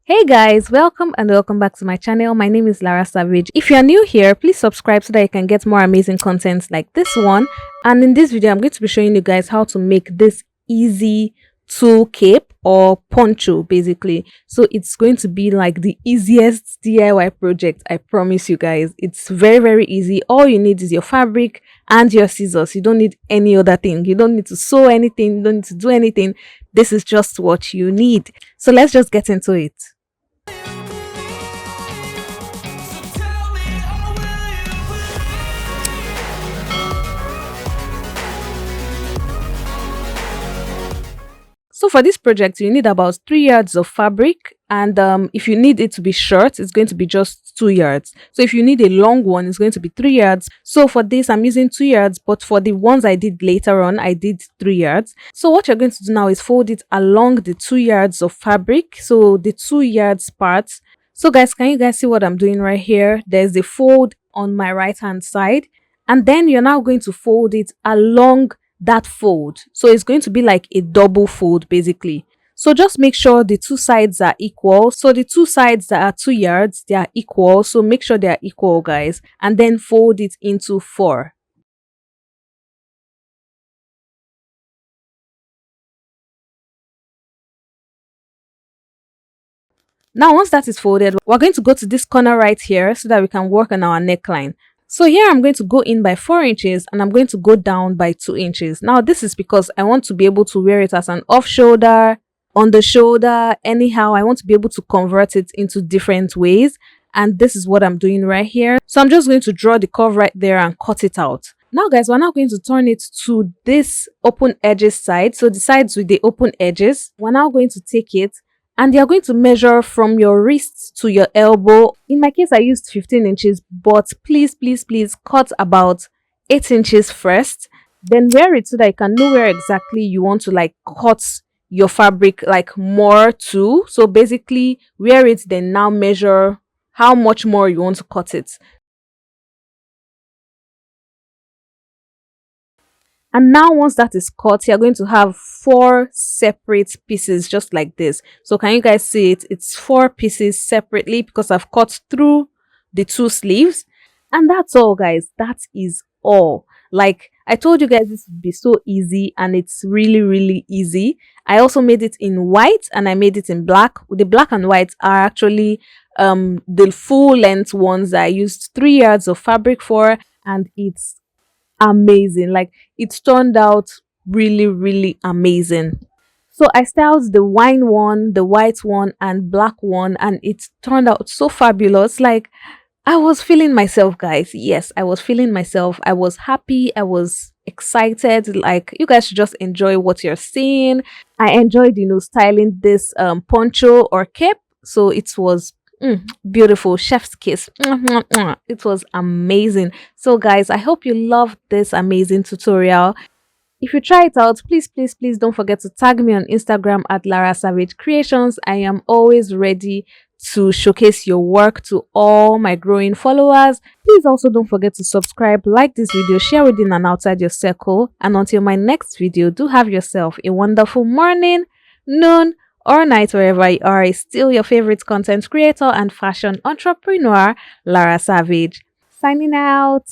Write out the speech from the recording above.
Hey guys, welcome back to my channel. My name is Lara Savage. If you are new here, please subscribe so that you can get more amazing content like this one. And in this video, I'm going to be showing you guys how to make this easy tulle cape or poncho basically. So it's going to be like the easiest DIY project, I promise you guys. It's very easy. All you need is your fabric and your scissors. You don't need any other thing. You don't need to sew anything. You don't need to do anything. This is just what you need. So let's just get into it. So for this project, you need about 3 yards of fabric, and if you need it to be short, it's going to be just 2 yards. So if you need a long one, it's going to be 3 yards. So for this, I'm using 2 yards, but for the ones I did later on, I did 3 yards. So what you're going to do now is fold it along the 2 yards of fabric, so the 2 yards parts. So guys, can you guys see what I'm doing right here? There's the fold on my right hand side, and then you're now going to fold it along that fold. So it's going to be like a double fold basically. So just make sure the two sides are equal. So the two sides that are 2 yards, they are equal. So make sure they are equal, guys, and then fold it into 4. Now once that is folded, we're going to go to this corner right here so that we can work on our neckline. So here I'm going to go in by 4 inches and I'm going to go down by 2 inches. Now this is because I want to be able to wear it as an off shoulder, on the shoulder, anyhow. I want to be able to convert it into different ways, and this is what I'm doing right here. So I'm just going to draw the curve right there and cut it out. Now guys, we're now going to turn it to this open edges side. So the sides with the open edges, we're now going to take it and you're going to measure from your wrist to your elbow. In my case, I used 15 inches, but please cut about 8 inches first. Then wear it so that you can know where exactly you want to like cut your fabric like more to. So basically wear it, then now measure how much more you want to cut it. And now once that is cut, you're going to have 4 separate pieces just like this. So can you guys see it? It's 4 pieces separately because I've cut through the 2 sleeves. And that's all, guys. That is all. Like I told you guys, this would be so easy, and it's really easy. I also made it in white and I made it in black. The black and white are actually the full length ones that I used 3 yards of fabric for, and it's amazing. Like it turned out really amazing. So I styled the wine one, the white one, and black one, and it turned out so fabulous. Like I was feeling myself, guys. Yes, I was feeling myself. I was happy, I was excited. Like you guys should just enjoy what you're seeing. I enjoyed, styling this poncho or cape. So it was beautiful, chef's kiss. It was amazing. So guys, I hope you loved this amazing tutorial. If you try it out, please don't forget to tag me on Instagram at Lara Savage Creations. I am always ready to showcase your work to all my growing followers. Please also don't forget to subscribe, like this video, share within and outside your circle. And until my next video, do have yourself a wonderful morning, noon, or night, wherever you are. Is still your favorite content creator and fashion entrepreneur, Lara Savage. Signing out.